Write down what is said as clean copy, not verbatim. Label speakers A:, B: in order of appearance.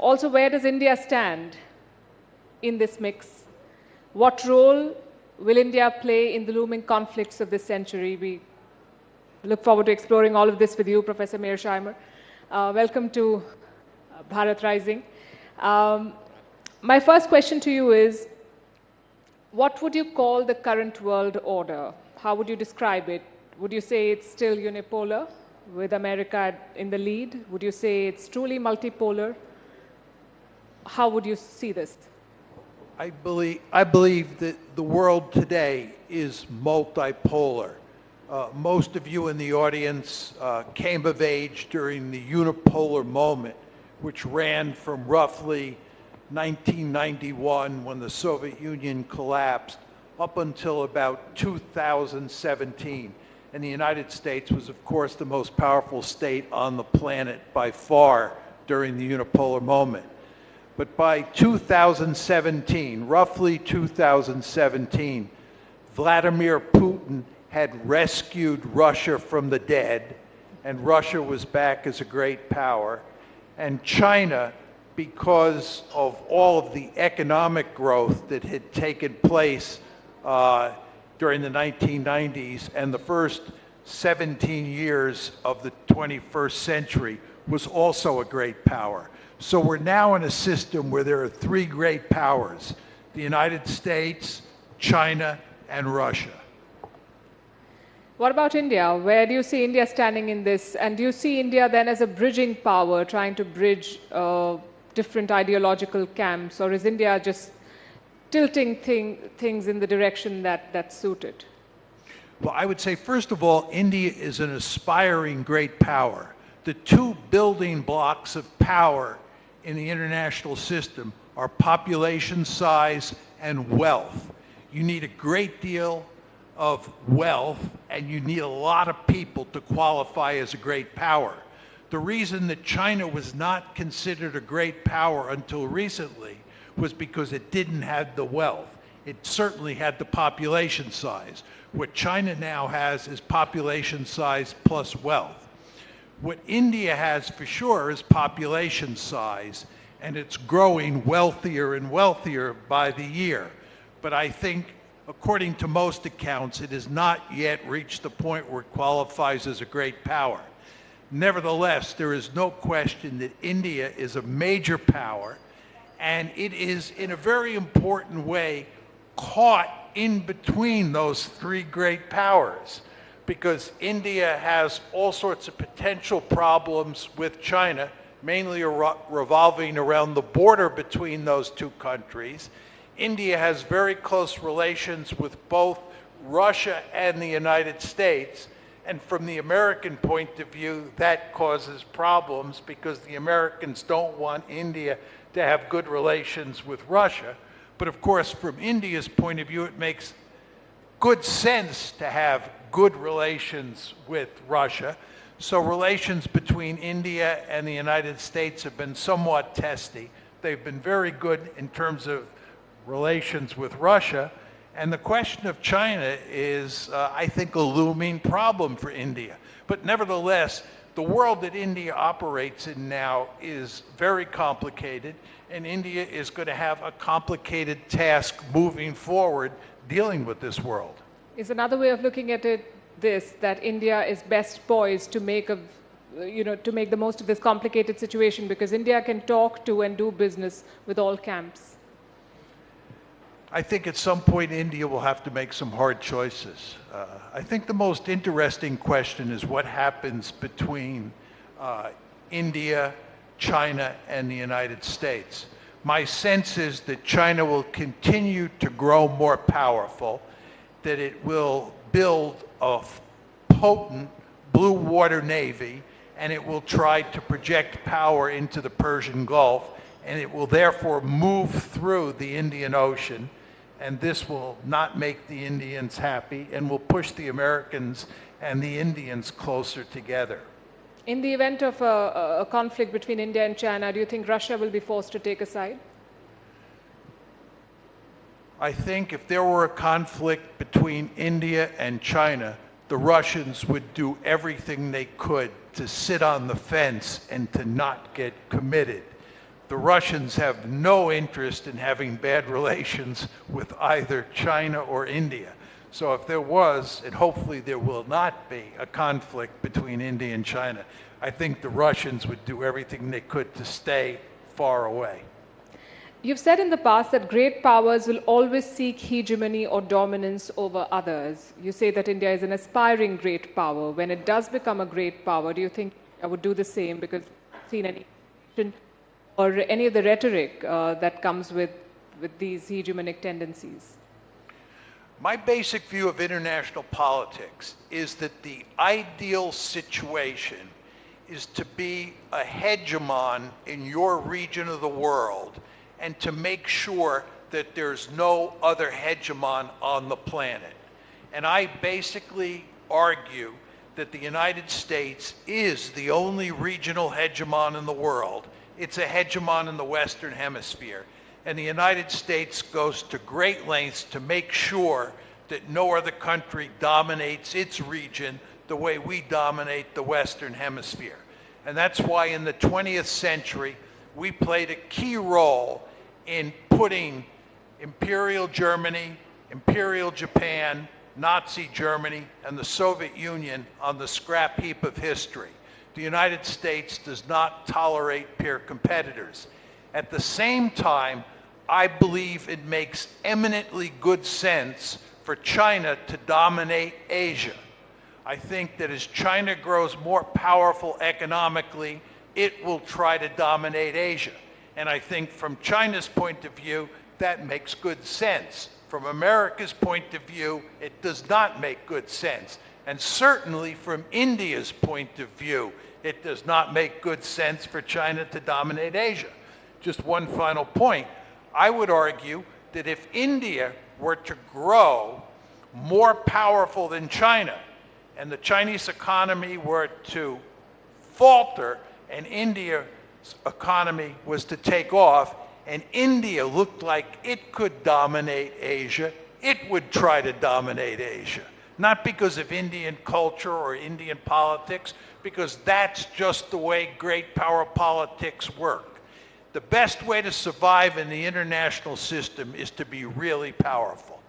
A: Also, where does India stand in this mix? What role will India play in the looming conflicts of this century? We look forward to exploring all of this with you, Professor Mirsad Heimer. Welcome to Bharat Rising. My first question to you is, what would you call the current world order? How would you describe it? Would you say it's still unipolar, with America in the lead? Would you say it's truly multipolar? How would you see this?
B: I believe that the world today is multipolar. Most of you in the audience came of age during the unipolar moment, which ran from roughly 1991, when the Soviet Union collapsed, up until about 2017. And the United States was, of course, the most powerful state on the planet by far during the unipolar moment. But by 2017, roughly 2017, Vladimir Putin had rescued Russia from the dead, and Russia was back as a great power. And China, because of all of the economic growth that had taken place during the 1990s and the first 17 years of the 21st century, was also a great power. So we're now in a system where there are three great powers: the United States, China, and Russia.
A: What about India? Where do you see India standing in this? And do you see India then as a bridging power, trying to bridge different ideological camps? Or is India just tilting things in the direction that's suited?
B: Well, I would say, first of all, India is an aspiring great power. The two building blocks of power in the international system are population size and wealth. You need a great deal of wealth, and you need a lot of people to qualify as a great power. The reason that China was not considered a great power until recently was because it didn't have the wealth. It certainly had the population size. What China now has is population size plus wealth. What India has for sure is population size, and it's growing wealthier and wealthier by the year. But I think, according to most accounts, it has not yet reached the point where it qualifies as a great power. Nevertheless, there is no question that India is a major power, and it is, in a very important way, caught in between those three great powers, because India has all sorts of potential problems with China, mainly revolving around the border between those two countries. India has very close relations with both Russia and the United States, and from the American point of view, that causes problems because the Americans don't want India to have good relations with Russia. But of course, from India's point of view, it makes good sense to have good relations with Russia. So relations between India and the United States have been somewhat testy. They've been very good in terms of relations with Russia. And the question of China is, I think, a looming problem for India. But nevertheless, the world that India operates in now is very complicated, and India is going to have a complicated task moving forward dealing with this world.
A: Is another way of looking at it this, that India is best poised to make the most of this complicated situation, because India can talk to and do business with all camps?
B: I think at some point India will have to make some hard choices. I think the most interesting question is what happens between India, China, and the United States. My sense is that China will continue to grow more powerful, that it will build a potent blue water navy, and it will try to project power into the Persian Gulf, and it will therefore move through the Indian Ocean. And this will not make the Indians happy and will push the Americans and the Indians closer together.
A: In the event of a conflict between India and China, do you think Russia will be forced to take a side?
B: I think if there were a conflict between India and China, the Russians would do everything they could to sit on the fence and to not get committed. the Russians have no interest in having bad relations with either China or India. So if there was, and hopefully there will not be, a conflict between India and China, I think the Russians would do everything they could to stay far away.
A: You've said in the past that great powers will always seek hegemony or dominance over others. You say that India is an aspiring great power. When it does become a great power, do you think I would do the same? Because I've seen any or any of the rhetoric that comes with these hegemonic tendencies.
B: My basic view of international politics is that the ideal situation is to be a hegemon in your region of the world and to make sure that there's no other hegemon on the planet. And I basically argue that the United States is the only regional hegemon in the world. It's a hegemon in the Western Hemisphere. And the United States goes to great lengths to make sure that no other country dominates its region the way we dominate the Western Hemisphere. And that's why in the 20th century, we played a key role in putting Imperial Germany, Imperial Japan, Nazi Germany, and the Soviet Union on the scrap heap of history. The United States does not tolerate peer competitors. At the same time, I believe it makes eminently good sense for China to dominate Asia. I think that as China grows more powerful economically, it will try to dominate Asia. And I think from China's point of view, that makes good sense. From America's point of view, it does not make good sense. And certainly from India's point of view, it does not make good sense for China to dominate Asia. Just one final point. I would argue that if India were to grow more powerful than China, and the Chinese economy were to falter, and India's economy was to take off, and India looked like it could dominate Asia, it would try to dominate Asia. Not because of Indian culture or Indian politics, because that's just the way great power politics work. The best way to survive in the international system is to be really powerful.